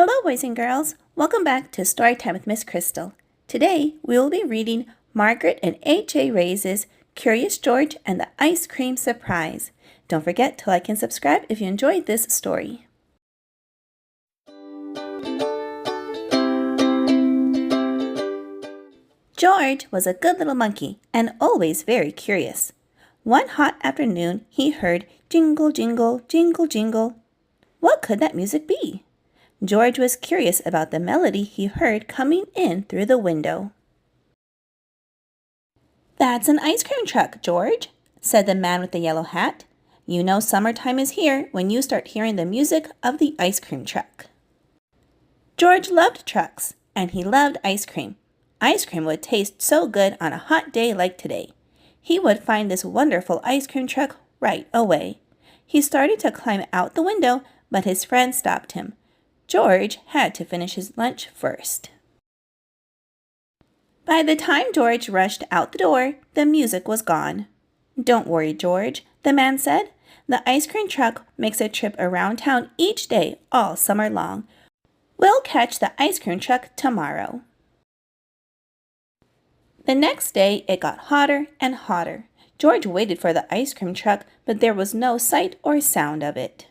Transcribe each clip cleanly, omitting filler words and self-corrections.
Hello, boys and girls. Welcome back to Storytime with Miss Crystal. Today, we will be reading Margaret and H.A. Ray's Curious George and the Ice Cream Surprise. Don't forget to like and subscribe if you enjoyed this story. George was a good little monkey and always very curious. One hot afternoon, he heard jingle, jingle, jingle, jingle. What could that music be? George was curious about the melody he heard coming in through the window. "That's an ice cream truck, George," said the man with the yellow hat. "You know summertime is here when you start hearing the music of the ice cream truck." George loved trucks, and he loved ice cream. Ice cream would taste so good on a hot day like today. He would find this wonderful ice cream truck right away. He started to climb out the window, but his friend stopped him. George had to finish his lunch first. By the time George rushed out the door, the music was gone. "Don't worry, George," the man said. "The ice cream truck makes a trip around town each day all summer long. We'll catch the ice cream truck tomorrow." The next day, it got hotter and hotter. George waited for the ice cream truck, but there was no sight or sound of it.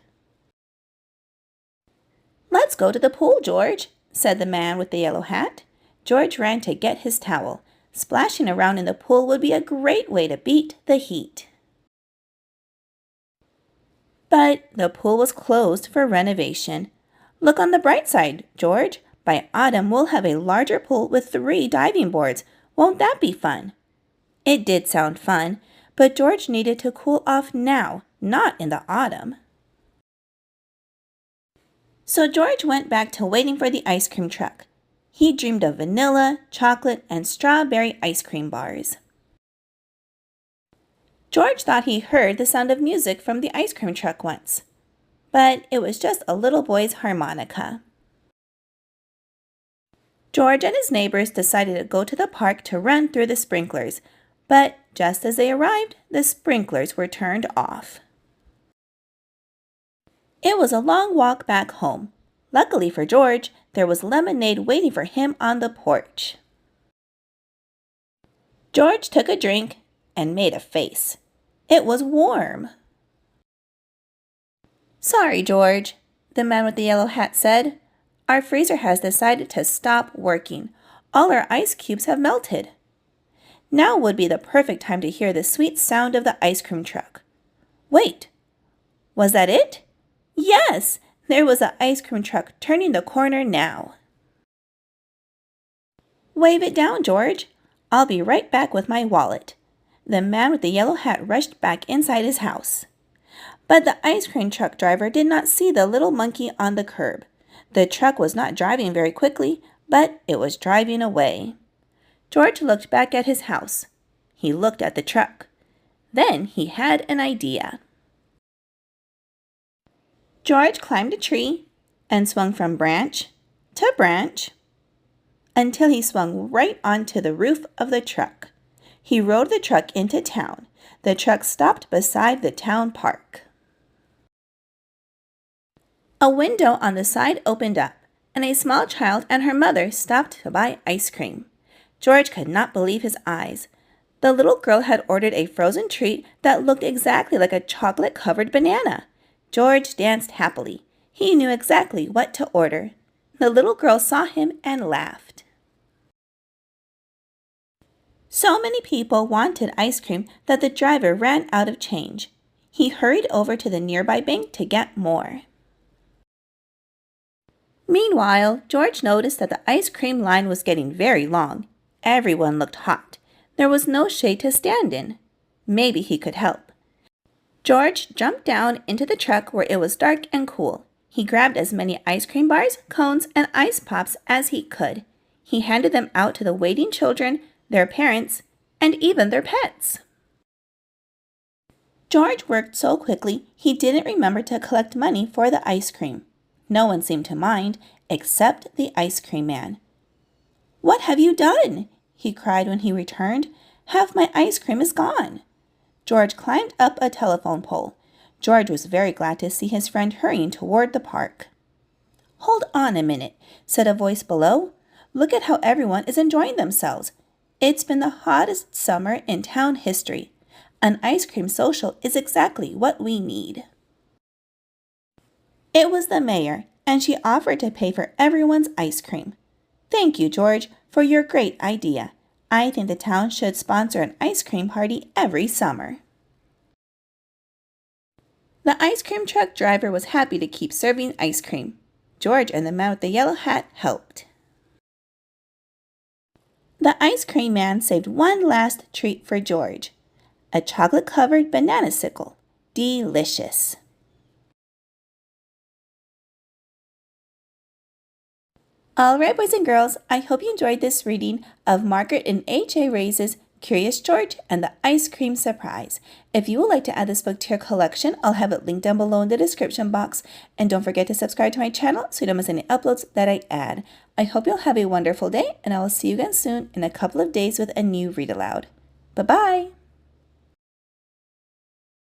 "Let's go to the pool, George," said the man with the yellow hat. George ran to get his towel. Splashing around in the pool would be a great way to beat the heat. But the pool was closed for renovation. "Look on the bright side, George. By autumn, we'll have a larger pool with 3 diving boards. Won't that be fun?" It did sound fun, but George needed to cool off now, not in the autumn. So George went back to waiting for the ice cream truck. He dreamed of vanilla, chocolate, and strawberry ice cream bars. George thought he heard the sound of music from the ice cream truck once, but it was just a little boy's harmonica. George and his neighbors decided to go to the park to run through the sprinklers, but just as they arrived, the sprinklers were turned off. It was a long walk back home. Luckily for George, there was lemonade waiting for him on the porch. George took a drink and made a face. It was warm. "Sorry, George," the man with the yellow hat said. "Our freezer has decided to stop working. All our ice cubes have melted." Now would be the perfect time to hear the sweet sound of the ice cream truck. Wait, was that it? Yes, there was an ice cream truck turning the corner now. "Wave it down, George. I'll be right back with my wallet." The man with the yellow hat rushed back inside his house. But the ice cream truck driver did not see the little monkey on the curb. The truck was not driving very quickly, but it was driving away. George looked back at his house. He looked at the truck. Then he had an idea. George climbed a tree and swung from branch to branch until he swung right onto the roof of the truck. He rode the truck into town. The truck stopped beside the town park. A window on the side opened up, and a small child and her mother stopped to buy ice cream. George could not believe his eyes. The little girl had ordered a frozen treat that looked exactly like a chocolate-covered banana. George danced happily. He knew exactly what to order. The little girl saw him and laughed. So many people wanted ice cream that the driver ran out of change. He hurried over to the nearby bank to get more. Meanwhile, George noticed that the ice cream line was getting very long. Everyone looked hot. There was no shade to stand in. Maybe he could help. George jumped down into the truck where it was dark and cool. He grabbed as many ice cream bars, cones, and ice pops as he could. He handed them out to the waiting children, their parents, and even their pets. George worked so quickly he didn't remember to collect money for the ice cream. No one seemed to mind, except the ice cream man. "What have you done?" he cried when he returned. "Half my ice cream is gone." George climbed up a telephone pole. George was very glad to see his friend hurrying toward the park. "Hold on a minute," said a voice below. "Look at how everyone is enjoying themselves. It's been the hottest summer in town history. An ice cream social is exactly what we need." It was the mayor, and she offered to pay for everyone's ice cream. "Thank you, George, for your great idea. I think the town should sponsor an ice cream party every summer." The ice cream truck driver was happy to keep serving ice cream. George and the man with the yellow hat helped. The ice cream man saved one last treat for George: a chocolate-covered banana sickle. Delicious. All right, boys and girls, I hope you enjoyed this reading of Margaret and H.A. Ray's Curious George and the Ice Cream Surprise. If you would like to add this book to your collection, I'll have it linked down below in the description box. And don't forget to subscribe to my channel so you don't miss any uploads that I add. I hope you'll have a wonderful day, and I will see you again soon in a couple of days with a new read aloud. Bye-bye!